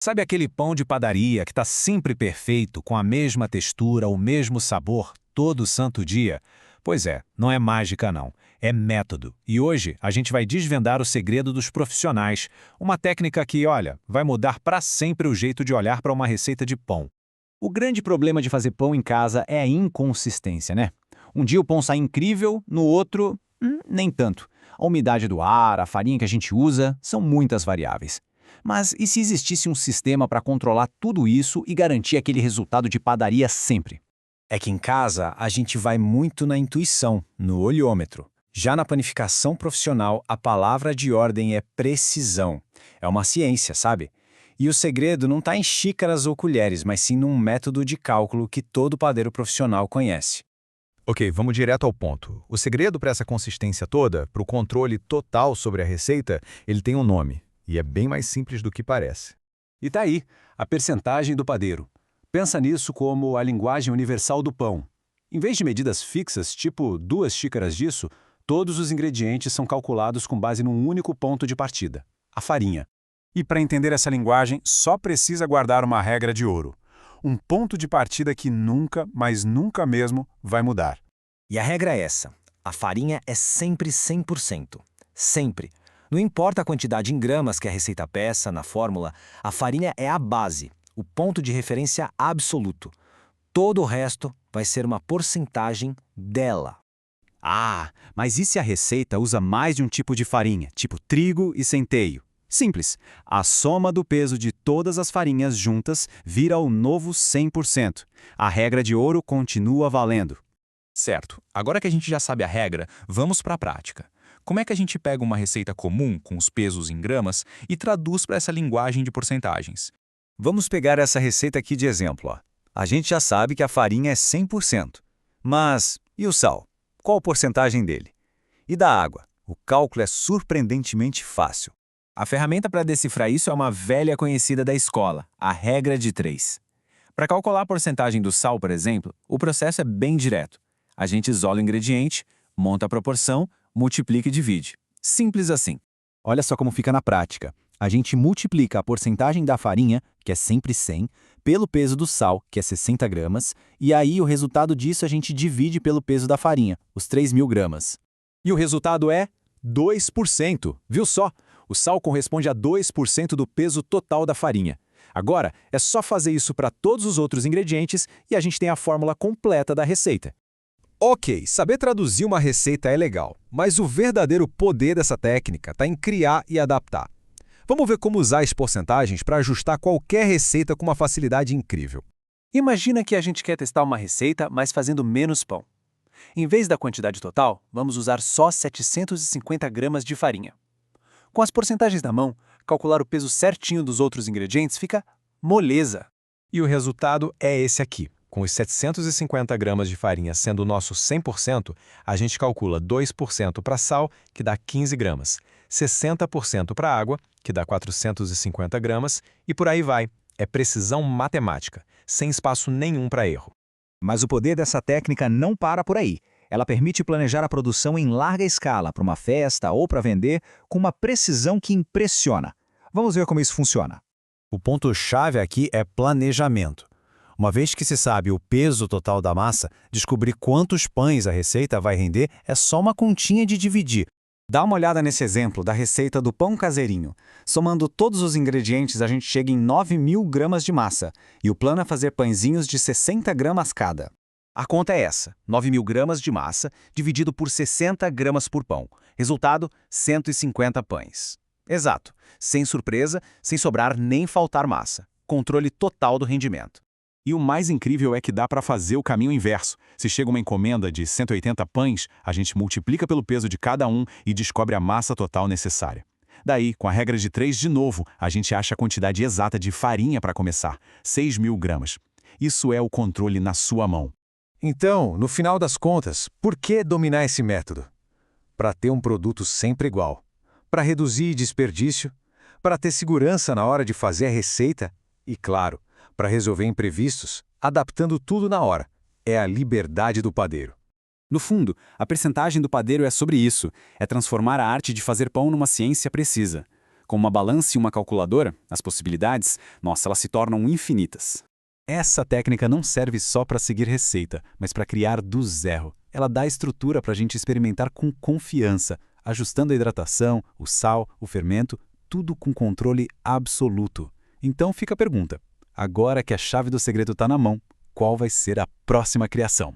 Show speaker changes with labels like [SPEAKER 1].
[SPEAKER 1] Sabe aquele pão de padaria que está sempre perfeito, com a mesma textura, o mesmo sabor, todo santo dia? Pois é, não é mágica não, é método. E hoje a gente vai desvendar o segredo dos profissionais, uma técnica que, olha, vai mudar para sempre o jeito de olhar para uma receita de pão.
[SPEAKER 2] O grande problema de fazer pão em casa é a inconsistência, né? Um dia o pão sai incrível, no outro, nem tanto. A umidade do ar, a farinha que a gente usa, são muitas variáveis. Mas e se existisse um sistema para controlar tudo isso e garantir aquele resultado de padaria sempre?
[SPEAKER 3] É que em casa a gente vai muito na intuição, no olhômetro. Já na panificação profissional, a palavra de ordem é precisão. É uma ciência, sabe? E o segredo não está em xícaras ou colheres, mas sim num método de cálculo que todo padeiro profissional conhece.
[SPEAKER 4] Ok, vamos direto ao ponto. O segredo para essa consistência toda, para o controle total sobre a receita, ele tem um nome. E é bem mais simples do que parece.
[SPEAKER 1] E tá aí, a percentagem do padeiro. Pensa nisso como a linguagem universal do pão. Em vez de medidas fixas, tipo 2 xícaras disso, todos os ingredientes são calculados com base num único ponto de partida, a farinha. E para entender essa linguagem, só precisa guardar uma regra de ouro. Um ponto de partida que nunca, mas nunca mesmo, vai mudar.
[SPEAKER 3] E a regra é essa: a farinha é sempre 100%. Sempre. Não importa a quantidade em gramas que a receita peça na fórmula, a farinha é a base, o ponto de referência absoluto. Todo o resto vai ser uma porcentagem dela.
[SPEAKER 2] Ah, mas e se a receita usa mais de um tipo de farinha, tipo trigo e centeio? Simples. A soma do peso de todas as farinhas juntas vira o novo 100%. A regra de ouro continua valendo.
[SPEAKER 5] Certo. Agora que a gente já sabe a regra, vamos para a prática. Como é que a gente pega uma receita comum, com os pesos em gramas, e traduz para essa linguagem de porcentagens?
[SPEAKER 2] Vamos pegar essa receita aqui de exemplo. A gente já sabe que a farinha é 100%. Mas e o sal? Qual a porcentagem dele? E da água? O cálculo é surpreendentemente fácil.
[SPEAKER 6] A ferramenta para decifrar isso é uma velha conhecida da escola, a regra de 3. Para calcular a porcentagem do sal, por exemplo, o processo é bem direto. A gente isola o ingrediente, monta a proporção, multiplica e divide. Simples assim.
[SPEAKER 2] Olha só como fica na prática. A gente multiplica a porcentagem da farinha, que é sempre 100, pelo peso do sal, que é 60 gramas, e aí o resultado disso a gente divide pelo peso da farinha, os 3.000 gramas.
[SPEAKER 1] E o resultado é 2%. Viu só? O sal corresponde a 2% do peso total da farinha. Agora, é só fazer isso para todos os outros ingredientes e a gente tem a fórmula completa da receita.
[SPEAKER 4] Ok, saber traduzir uma receita é legal, mas o verdadeiro poder dessa técnica está em criar e adaptar. Vamos ver como usar as porcentagens para ajustar qualquer receita com uma facilidade incrível.
[SPEAKER 6] Imagina que a gente quer testar uma receita, mas fazendo menos pão. Em vez da quantidade total, vamos usar só 750 gramas de farinha. Com as porcentagens na mão, calcular o peso certinho dos outros ingredientes fica moleza.
[SPEAKER 4] E o resultado é esse aqui. Com os 750 gramas de farinha sendo o nosso 100%, a gente calcula 2% para sal, que dá 15 gramas, 60% para água, que dá 450 gramas, e por aí vai. É precisão matemática, sem espaço nenhum para erro.
[SPEAKER 2] Mas o poder dessa técnica não para por aí. Ela permite planejar a produção em larga escala para uma festa ou para vender com uma precisão que impressiona. Vamos ver como isso funciona.
[SPEAKER 3] O ponto-chave aqui é planejamento. Uma vez que se sabe o peso total da massa, descobrir quantos pães a receita vai render é só uma continha de dividir.
[SPEAKER 2] Dá uma olhada nesse exemplo da receita do pão caseirinho. Somando todos os ingredientes, a gente chega em 9.000 gramas de massa. E o plano é fazer pãezinhos de 60 gramas cada. A conta é essa: 9.000 gramas de massa dividido por 60 gramas por pão. Resultado, 150 pães. Exato. Sem surpresa, sem sobrar nem faltar massa. Controle total do rendimento.
[SPEAKER 1] E o mais incrível é que dá para fazer o caminho inverso. Se chega uma encomenda de 180 pães, a gente multiplica pelo peso de cada um e descobre a massa total necessária. Daí, com a regra de 3 de novo, a gente acha a quantidade exata de farinha para começar, 6.000 gramas. Isso é o controle na sua mão.
[SPEAKER 4] Então, no final das contas, por que dominar esse método? Para ter um produto sempre igual, para reduzir desperdício, para ter segurança na hora de fazer a receita e, claro, para resolver imprevistos, adaptando tudo na hora. É a liberdade do padeiro.
[SPEAKER 2] No fundo, a percentagem do padeiro é sobre isso. É transformar a arte de fazer pão numa ciência precisa. Com uma balança e uma calculadora, as possibilidades, nossa, elas se tornam infinitas.
[SPEAKER 1] Essa técnica não serve só para seguir receita, mas para criar do zero. Ela dá estrutura para a gente experimentar com confiança, ajustando a hidratação, o sal, o fermento, tudo com controle absoluto. Então fica a pergunta: agora que a chave do segredo está na mão, qual vai ser a próxima criação?